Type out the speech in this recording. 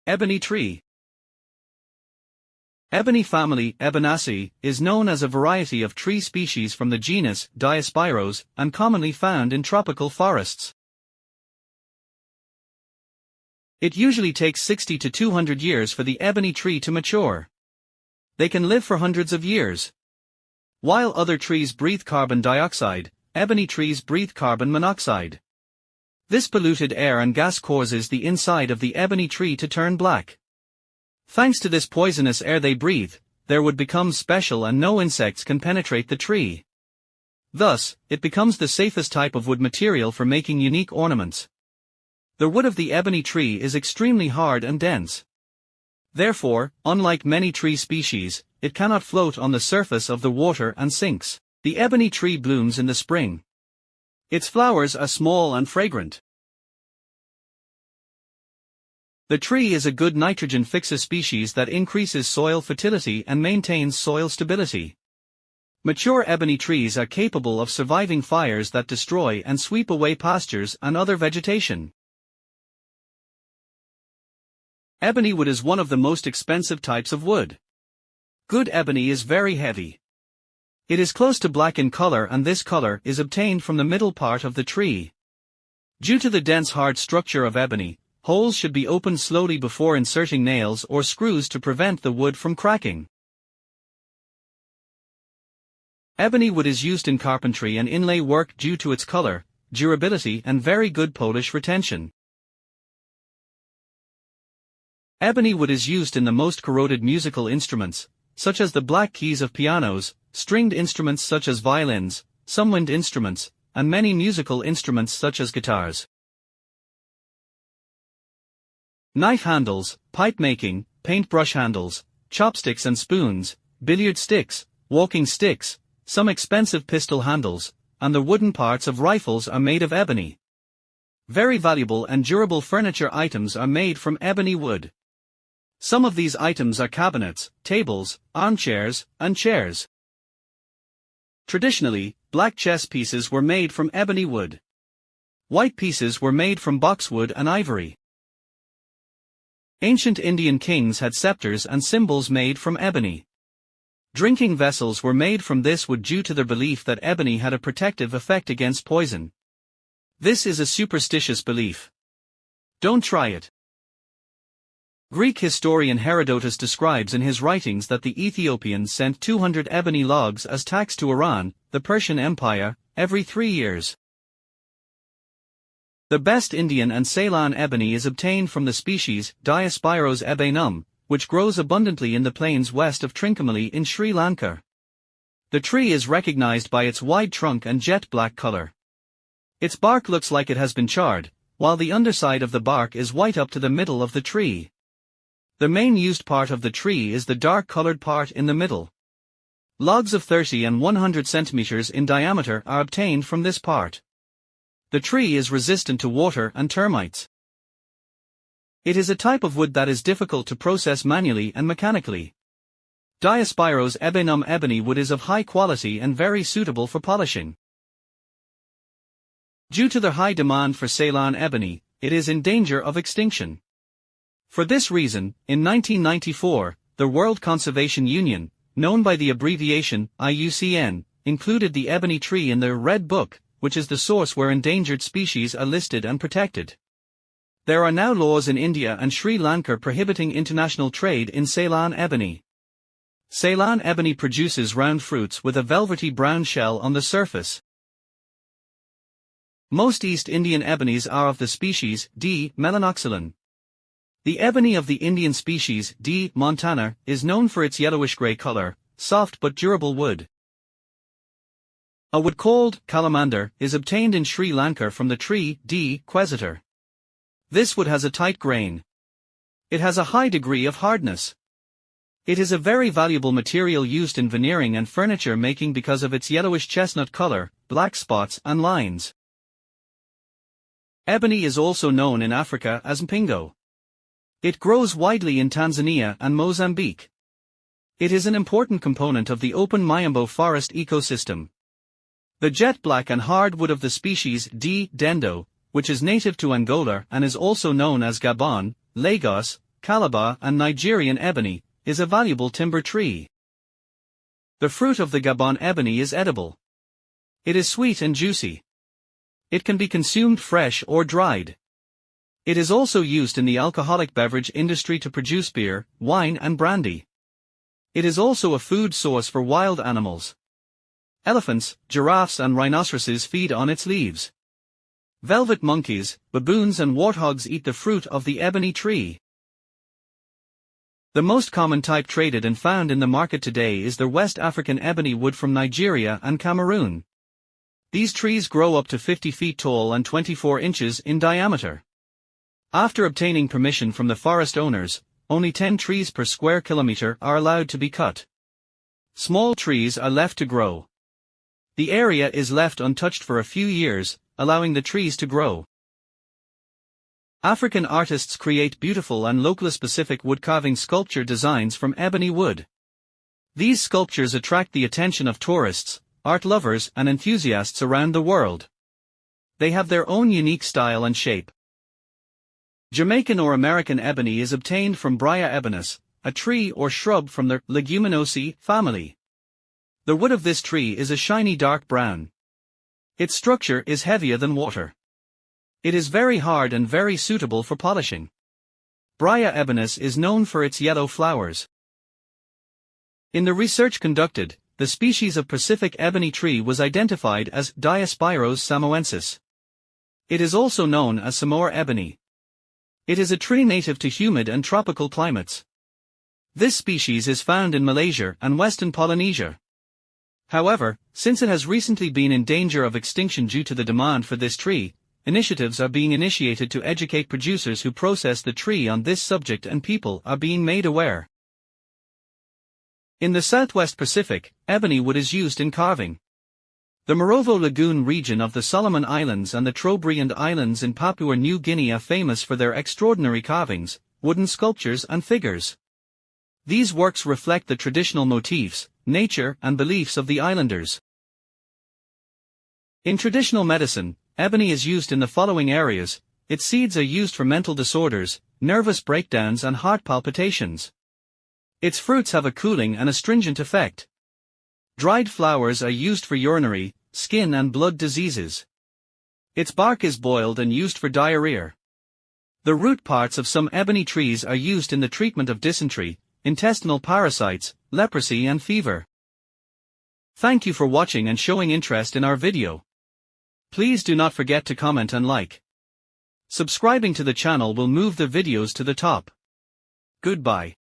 Ebony tree. Ebony family Ebonacea is known as a variety of tree species from the genus Diospyros and commonly found in tropical forests. It usually takes 60 to 200 years for the ebony tree to mature. They can live for hundreds of years. While other trees breathe carbon dioxide, ebony trees breathe carbon monoxide. This polluted air and gas causes the inside of the ebony tree to turn black. Thanks to this poisonous air they breathe, their wood becomes special and no insects can penetrate the tree. Thus, it becomes the safest type of wood material for making unique ornaments. The wood of the ebony tree is extremely hard and dense. Therefore, unlike many tree species, it cannot float on the surface of the water and sinks. The ebony tree blooms in the spring. Its flowers are small and fragrant. The tree is a good nitrogen fixer species that increases soil fertility and maintains soil stability. Mature ebony trees are capable of surviving fires that destroy and sweep away pastures and other vegetation. Ebony wood is one of the most expensive types of wood. Good ebony is very heavy. It is close to black in color, and this color is obtained from the middle part of the tree. Due to the dense hard structure of ebony, holes should be opened slowly before inserting nails or screws to prevent the wood from cracking. Ebony wood is used in carpentry and inlay work due to its color, durability and very good polish retention. Ebony wood is used in the most corroded musical instruments, such as the black keys of pianos, stringed instruments such as violins, some wind instruments, and many musical instruments such as guitars. Knife handles, pipe making, paintbrush handles, chopsticks and spoons, billiard sticks, walking sticks, some expensive pistol handles, and the wooden parts of rifles are made of ebony. Very valuable and durable furniture items are made from ebony wood. Some of these items are cabinets, tables, armchairs, and chairs. Traditionally, black chess pieces were made from ebony wood. White pieces were made from boxwood and ivory. Ancient Indian kings had scepters and symbols made from ebony. Drinking vessels were made from this wood due to their belief that ebony had a protective effect against poison. This is a superstitious belief. Don't try it. Greek historian Herodotus describes in his writings that the Ethiopians sent 200 ebony logs as tax to Iran, the Persian Empire, every 3 years. The best Indian and Ceylon ebony is obtained from the species Diospyros ebenum, which grows abundantly in the plains west of Trincomalee in Sri Lanka. The tree is recognized by its wide trunk and jet black color. Its bark looks like it has been charred, while the underside of the bark is white up to the middle of the tree. The main used part of the tree is the dark-colored part in the middle. Logs of 30 and 100 centimeters in diameter are obtained from this part. The tree is resistant to water and termites. It is a type of wood that is difficult to process manually and mechanically. Diospyros ebenum ebony wood is of high quality and very suitable for polishing. Due to the high demand for Ceylon ebony, it is in danger of extinction. For this reason, in 1994, the World Conservation Union, known by the abbreviation IUCN, included the ebony tree in their Red Book, which is the source where endangered species are listed and protected. There are now laws in India and Sri Lanka prohibiting international trade in Ceylon ebony. Ceylon ebony produces round fruits with a velvety brown shell on the surface. Most East Indian ebonies are of the species D. melanoxylon. The ebony of the Indian species D. montana is known for its yellowish-gray color, soft but durable wood. A wood called calamander is obtained in Sri Lanka from the tree D. quesitor. This wood has a tight grain. It has a high degree of hardness. It is a very valuable material used in veneering and furniture making because of its yellowish chestnut color, black spots and lines. Ebony is also known in Africa as mpingo. It grows widely in Tanzania and Mozambique. It is an important component of the open Miombo forest ecosystem. The jet black and hard wood of the species D. dendo, which is native to Angola and is also known as Gabon, Lagos, Calabar and Nigerian ebony, is a valuable timber tree. The fruit of the Gabon ebony is edible. It is sweet and juicy. It can be consumed fresh or dried. It is also used in the alcoholic beverage industry to produce beer, wine and brandy. It is also a food source for wild animals. Elephants, giraffes and rhinoceroses feed on its leaves. Velvet monkeys, baboons and warthogs eat the fruit of the ebony tree. The most common type traded and found in the market today is the West African ebony wood from Nigeria and Cameroon. These trees grow up to 50 feet tall and 24 inches in diameter. After obtaining permission from the forest owners, only 10 trees per square kilometer are allowed to be cut. Small trees are left to grow. The area is left untouched for a few years, allowing the trees to grow. African artists create beautiful and locally-specific woodcarving sculpture designs from ebony wood. These sculptures attract the attention of tourists, art lovers and enthusiasts around the world. They have their own unique style and shape. Jamaican or American ebony is obtained from Bria ebonus, a tree or shrub from the Leguminosae family. The wood of this tree is a shiny dark brown. Its structure is heavier than water. It is very hard and very suitable for polishing. Bria ebonus is known for its yellow flowers. In the research conducted, the species of Pacific ebony tree was identified as Diospyros samoensis. It is also known as Samoa ebony. It is a tree native to humid and tropical climates. This species is found in Malaysia and western Polynesia. However, since it has recently been in danger of extinction due to the demand for this tree, initiatives are being initiated to educate producers who process the tree on this subject, and people are being made aware. In the Southwest Pacific, ebony wood is used in carving. The Morovo Lagoon region of the Solomon Islands and the Trobriand Islands in Papua New Guinea are famous for their extraordinary carvings, wooden sculptures and figures. These works reflect the traditional motifs, nature and beliefs of the islanders. In traditional medicine, ebony is used in the following areas. Its seeds are used for mental disorders, nervous breakdowns and heart palpitations. Its fruits have a cooling and astringent effect. Dried flowers are used for urinary, skin and blood diseases. Its bark is boiled and used for diarrhea. The root parts of some ebony trees are used in the treatment of dysentery, intestinal parasites, leprosy and fever. Thank you for watching and showing interest in our video. Please do not forget to comment and like. Subscribing to the channel will move the videos to the top. Goodbye.